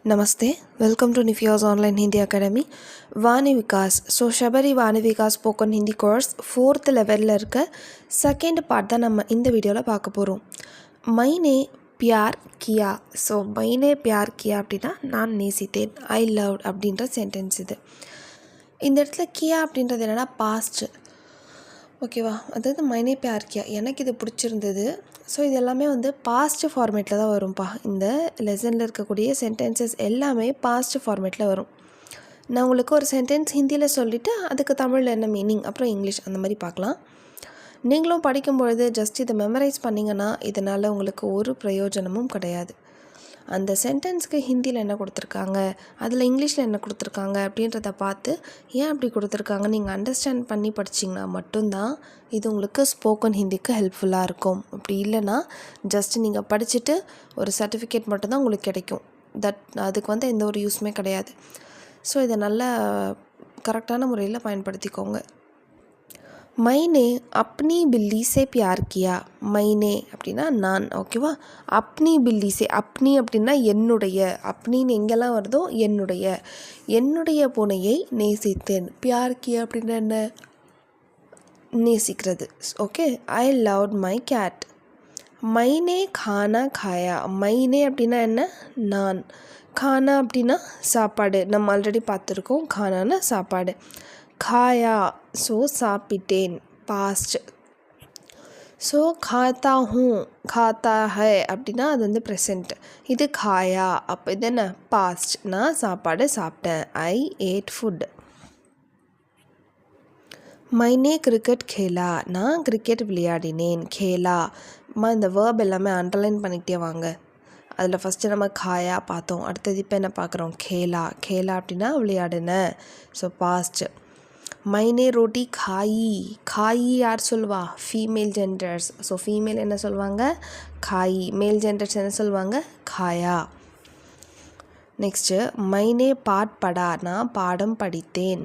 Namaste, welcome to Nifya's Online Hindi Academy. Vani Vikas. So, Shabari Vani Vikas spoken Hindi course 4th level இருக்க second part தான் நம்ம இந்த வீடியோவில் பார்க்க போகிறோம். மைனே பியார் கியா. ஸோ மைனே பியார் கியா அப்படின்னா நான் நேசித்தேன், ஐ லவ்ட் அப்படின்ற சென்டென்ஸ் இது. இந்த இடத்துல கியா அப்படின்றது என்னென்னா பாஸ்ட், ஓகேவா? அதாவது மைனே பியார் கியா, எனக்கு இது பிடிச்சிருந்தது. ஸோ இது எல்லாமே பாஸ்ட் ஃபார்மேட்டில் தான் வரும்ப்பா. இந்த லெசனில் இருக்கக்கூடிய சென்டென்சஸ் எல்லாமே பாஸ்ட் ஃபார்மேட்டில் வரும். நான் உங்களுக்கு ஒரு சென்டென்ஸ் ஹிந்தியில் சொல்லிவிட்டு அதுக்கு தமிழில் என்ன மீனிங், அப்புறம் இங்கிலீஷ் அந்த மாதிரி பார்க்கலாம். நீங்களும் படிக்கும்பொழுது ஜஸ்ட் இதை மெமரைஸ் பண்ணிங்கன்னா இதனால் உங்களுக்கு ஒரு பிரயோஜனமும் கிடையாது. அந்த சென்டென்ஸ்க்கு ஹிந்தியில் என்ன கொடுத்துருக்காங்க, அதில் இங்கிலீஷில் என்ன கொடுத்துருக்காங்க அப்படின்றத பார்த்து ஏன் அப்படி கொடுத்துருக்காங்க நீங்கள் அண்டர்ஸ்டாண்ட் பண்ணி படிச்சிங்கன்னா மட்டும்தான் இது உங்களுக்கு ஸ்போக்கன் ஹிந்திக்கு ஹெல்ப்ஃபுல்லாக இருக்கும். அப்படி இல்லைன்னா ஜஸ்ட் நீங்கள் படிச்சுட்டு ஒரு சர்டிஃபிகேட் மட்டும்தான் உங்களுக்கு கிடைக்கும். அதுக்கு எந்த ஒரு யூஸுமே கிடையாது. ஸோ இதை நல்லா கரெக்டான முறையில் பயன்படுத்திக்கோங்க. மைனே அப்னி பில்லி சே பியார் கியா. மைனே அப்படின்னா நான், ஓகேவா? அப்னி பில்லி சே, அப்னி அப்படின்னா என்னுடைய, அப்னின்னு எங்கெல்லாம் வருதோ என்னுடைய பூனையை நேசித்தேன். பியார் கியா அப்படின்னா என்ன? நேசிக்கிறது, okay. I loved my cat. மைனே கானா காயா. மைனே அப்படின்னா என்ன? நான். கானா அப்படின்னா சாப்பாடு, நம்ம ஆல்ரெடி பார்த்துருக்கோம். கானானா சாப்பாடு. खाया, सो சாப்பிட்டேன், பாஸ்ட். ஸோ खाता हूँ, खाता है அப்படின்னா அது ப்ரெசண்ட். இது खाया, அப்போ இது என்ன? பாஸ்ட். நான் சாப்பாடு சாப்பிட்டேன், I ate food. Maine cricket खेला. நான் கிரிக்கெட் விளையாடினேன். खेला இந்த வேர்ப் எல்லாமே அண்டர்லைன் பண்ணிக்கிட்டே வாங்க. அதில் ஃபஸ்ட்டு நம்ம खाया பார்த்தோம், அடுத்தது இப்போ என்ன பார்க்குறோம்? खेला. खेला அப்படின்னா விளையாடினேன், ஸோ பாஸ்ட். மைனே ரோட்டி காயி. காயி யார் சொல்லுவா? Female genders. ஸோ ஃபீமேல் என்ன சொல்லுவாங்க? காயி. மேல் ஜெண்டர்ஸ் என்ன சொல்லுவாங்க? காயா. நெக்ஸ்ட்டு மைனே பாட் படா. நான் பாடம் படித்தேன்.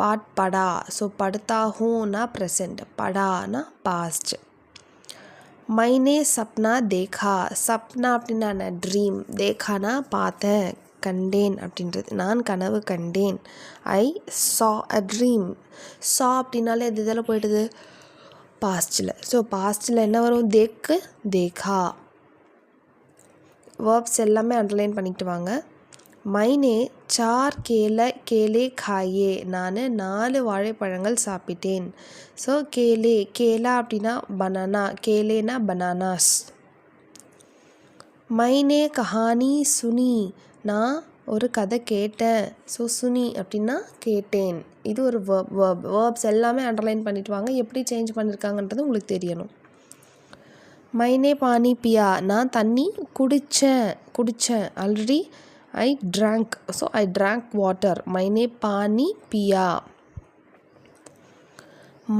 பாட் படா, ஸோ படுத்தா ஹூன்னா ப்ரெசண்ட், படானா பாஸ்ட். மைனே சப்னா தேகா. சப்னா அப்படின்னா என்ன? ட்ரீம். தேகானா பார்த்தேன், கண்டேன் அப்படின்றது. நான் கனவு கண்டேன், ஐ சா அ ட்ரீம். சா அப்படின்னாலே இது இதில் போய்டுது பாஸ்டில். ஸோ பாஸ்டில் என்ன வரும்? தேக்கு, தேகா. வேர்ப்ஸ் எல்லாமே அண்டர்லைன் பண்ணிக்கிட்டு வாங்க. மைனே சார் கேலே காயே. நான் 4 வாழைப்பழங்கள் சாப்பிட்டேன். ஸோ கேலே, கேலா அப்படின்னா பனானா, கேலேனா பனானாஸ். மைனே கஹானி சுனி. நான் ஒரு கதை கேட்டேன். ஸோ சுனி அப்படின்னா கேட்டேன். இது ஒரு வேர்ப்ஸ் எல்லாமே அண்டர்லைன் பண்ணிட்டு வாங்க. எப்படி சேஞ்ச் பண்ணியிருக்காங்கன்றது உங்களுக்கு தெரியணும். மைனே பானி பியா. நான் தண்ணி குடித்தேன். Already I drank, so I drank water. மைனே பானி பியா.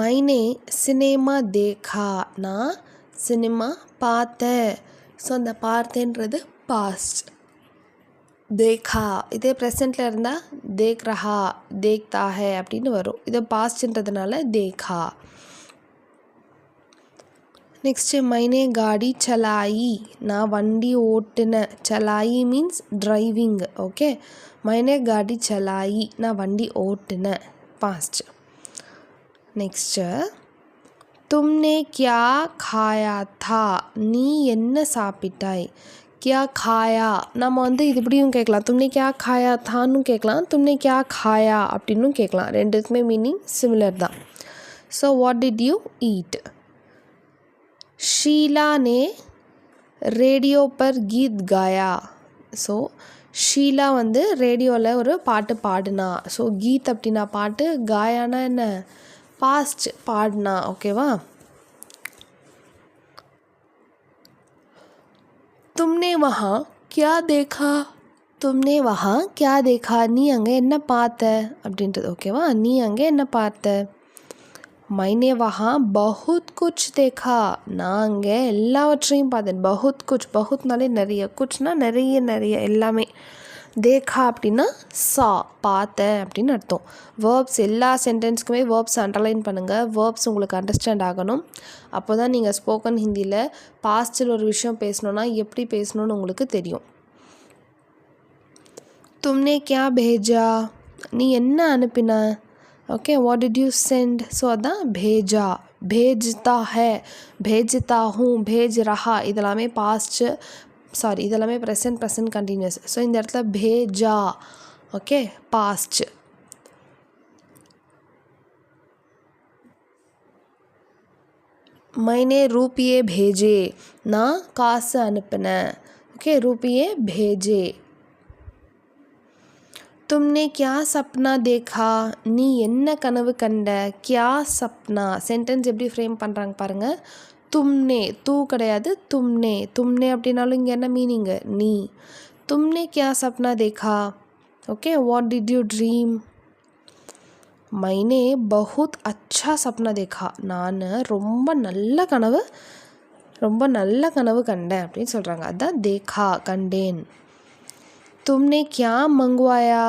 மைனே சினிமா தேகா. நான் சினிமா பார்த்தேன். ஸோ அந்த பார்த்தேன்றது பாஸ்ட். தேகா இதே ப்ரெசண்ட்டில் இருந்தால் தேக் ரஹா, தேக்தா ஹே அப்படின்னு வரும். இது பாஸ்ட்ன்றதுனால தேகா. நெக்ஸ்ட்டு மைனே காடி சலாயி. நான் வண்டி ஓட்டுனேன். சலாயி மீன்ஸ் டிரைவிங், ஓகே. மைனே காடி சலாயி, நான் வண்டி ஓட்டுனேன், பாஸ்ட். நெக்ஸ்ட்டு தும்னே கியா காயா தா. நீ என்ன சாப்பிட்டாய்? கியா காயா, நம்ம இது இப்படியும் கேட்கலாம். தும்னே கியா காயா தான்னு கேட்கலாம், தும்னே கியா காயா அப்படின்னும் கேட்கலாம். ரெண்டுக்குமே மீனிங் சிமிலர் தான். So what did you eat? Sheela நே ரேடியோ பர் கீத் காயா. ஸோ ஷீலா ரேடியோவில் ஒரு பாட்டு பாடுனா. ஸோ கீத் அப்படின்னா பாட்டு, காயானா என்ன? பாஸ்ட், பாடுனா, ஓகேவா? तुमने वहाँ क्या देखा? तुमने वहाँ क्या देखा? நீ அங்கே என்ன பார்த்த அப்படின்றது, ஓகேவா? நீ அங்கே என்ன பார்த்த? மைனே வஹா பஹுத் குச் தேகா. நான் அங்கே எல்லாவற்றையும் பார்த்தேன். பஹுத் குச், பஹுத்னாலே நிறைய, குச்னா நிறைய எல்லாமே. தேகா அப்படின்னா சா, பார்த்தேன் அப்படின்னு அர்த்தம். வேர்ப்ஸ் எல்லா சென்டென்ஸ்க்குமே வேர்ப்ஸ் அண்டர்லைன் பண்ணுங்கள். வேர்ப்ஸ் உங்களுக்கு அண்டர்ஸ்டாண்ட் ஆகணும். அப்போ தான் நீங்கள் ஸ்போக்கன் ஹிந்தியில் பாஸ்டில் ஒரு விஷயம் பேசணுன்னா எப்படி பேசணுன்னு உங்களுக்கு தெரியும். तुमने क्या भेजा நீ என்ன அனுப்பின okay what did you send so அதான் भेजा भेजता है भेजता हूँ भेज रहा இதெல்லாமே பாஸ்ட்டு இதெல்லாமே ப்ரெசன்ட் கண்டினியூஸ் ஸோ இந்த இடத்துல भेजा ஓகே பாஸ்ட் मैंने रुपये भेजे நான் காசு அனுப்பினேன் ஓகே रुपये भेजे तुमने क्या सपना देखा நீ என்ன கனவு கண்ட क्या सपना சென்டென்ஸ் எப்படி ஃப்ரேம் பண்ணுறாங்க பாருங்கள் तुमने तू கிடையாது तुमने அப்படின்னாலும் இங்கே என்ன மீனிங்கு நீ तुमने क्या सपना देखा okay what did you dream मैंने बहुत अच्छा सपना देखा நான் ரொம்ப நல்ல கனவு கண்டேன் அப்படின்னு சொல்கிறாங்க அதான் देखा கண்டேன் तुमने क्या मंगवाया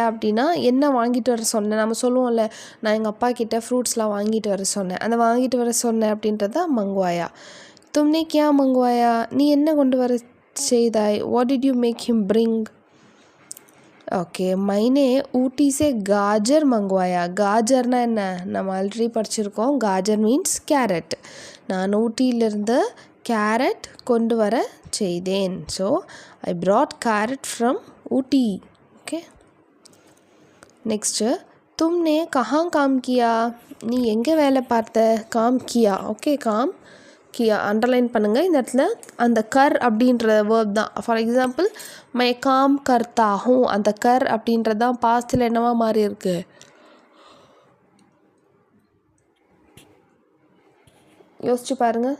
அப்படின்னா என்ன வாங்கிட்டு வர சொன்னேன் நம்ம சொல்லுவோம்ல நான் எங்கள் அப்பா கிட்ட ஃப்ரூட்ஸ்லாம் வாங்கிட்டு வர சொன்னேன் அந்த வாங்கிட்டு வர சொன்னேன் அப்படின்றது தான் मंगवाया तुमने क्या मंगवाया நீ என்ன கொண்டு வர செய்தாய் what did you make him bring okay मैंने ஊட்டி से गाजर मंगवाया गाजरனா என்ன நம்ம ஆல்ரெடி படிச்சிருக்கோம் गाजर மீன்ஸ் கேரட் நான் ஊட்டியிலிருந்து கேரட் கொண்டு வர செய்தேன் so I brought carrot from Ooty okay next तुमने कहाँ काम किया நீ எங்கே வேலை பார்த்த काम किया ஓகே काम किया அண்டர்லைன் பண்ணுங்கள் இந்த இடத்துல அந்த கர் அப்படின்ற வேர்ப் தான் ஃபார் எக்ஸாம்பிள் மை काम करता हूँ அந்த கர் அப்படின்றது தான் பாஸ்டில் என்னவா மாறி இருக்கு யோசிச்சு பாருங்கள்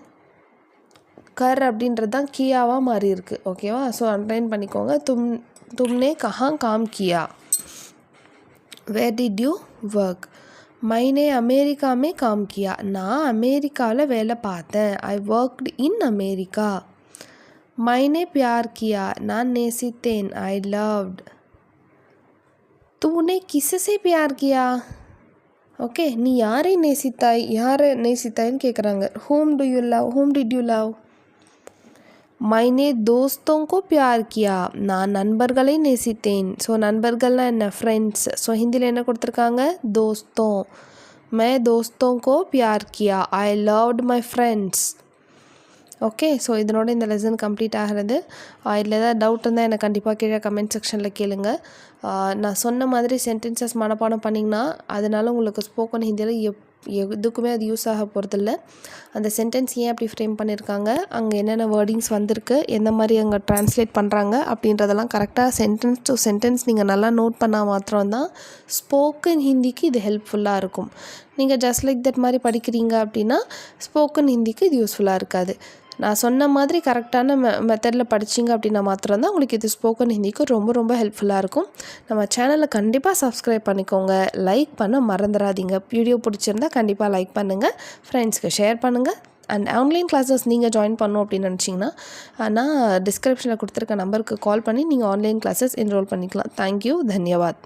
கர் அப்படின்றது தான் கியாவாக மாறி இருக்குது ஓகேவா ஸோ அண்டர்லைன் பண்ணிக்கோங்க तुमने कहाँ काम किया where did you work मैंने अमेरिका में काम किया நான் அமெரிக்காவில் வேலை பார்த்தேன் ஐ ஒர்க்டு இன் அமெரிக்கா मैंने प्यार किया நான் நேசித்தேன் ஐ லவ்ड तूने किससे प्यार किया ஓகே நீ யாரை நேசித்தாய்ன்னு கேட்குறாங்க whom did you love मैंने दोस्तों को प्यार किया நான் நண்பர்களை நேசித்தேன் ஸோ நண்பர்கள்னால் என்ன ஃப்ரெண்ட்ஸ் ஸோ ஹிந்தியில் என்ன கொடுத்துருக்காங்க दोस्तों मैं दोस्तों को प्यार किया I loved my friends okay so இதனோட இந்த லெசன் கம்ப்ளீட் ஆகிறது இதில் ஏதாவது டவுட் இருந்தால் எனக்கு கண்டிப்பாக கீழே கமெண்ட் செக்ஷனில் கேளுங்க நான் சொன்ன மாதிரி சென்டென்சஸ் மனப்பாடம் பண்ணிங்கன்னா அதனால உங்களுக்கு ஸ்போக்கன் ஹிந்தியில் எதுக்குமே அது யூஸ் ஆக போகிறதில்ல அந்த சென்டென்ஸ் ஏன் அப்படி ஃப்ரேம் பண்ணியிருக்காங்க அங்கே என்னென்ன வேர்டிங்ஸ் வந்திருக்கு எந்த மாதிரி அங்கே ட்ரான்ஸ்லேட் பண்ணுறாங்க அப்படின்றதெல்லாம் கரெக்டாக சென்டென்ஸ் டு சென்டென்ஸ் நீங்கள் நல்லா நோட் பண்ணால் மாத்திரம்தான் ஸ்போக்கன் ஹிந்திக்கு இது ஹெல்ப்ஃபுல்லாக இருக்கும் நீங்கள் ஜஸ்ட் லைக் தட் மாதிரி படிக்கிறீங்க அப்படின்னா ஸ்போக்கன் ஹிந்திக்கு இது யூஸ்ஃபுல்லாக இருக்காது நான் சொன்ன மாதிரி கரெக்டான மெத்தடில் படிச்சிங்க அப்படின்னா மாத்திரம்தான் உங்களுக்கு இது ஸ்போக்கன் ஹிந்திக்கு ரொம்ப ரொம்ப ஹெல்ப்ஃபுல்லாக இருக்கும் நம்ம சேனலை கண்டிப்பாக சப்ஸ்கிரைப் பண்ணிக்கோங்க லைக் பண்ண மறந்துடாதீங்க வீடியோ பிடிச்சிருந்தா கண்டிப்பாக லைக் பண்ணுங்கள் ஃப்ரெண்ட்ஸ்க்கு ஷேர் பண்ணுங்கள் அண்ட் ஆன்லைன் கிளாஸஸ் நீங்கள் ஜாயின் பண்ணணும் அப்படின்னு நினச்சிங்கன்னா நான் டிஸ்கிரிப்ஷனில் கொடுத்துருக்க நம்பருக்கு கால் பண்ணி நீங்கள் ஆன்லைன் கிளாஸஸ் என்ரோல் பண்ணிக்கலாம் தேங்க்யூ தன்யவாத்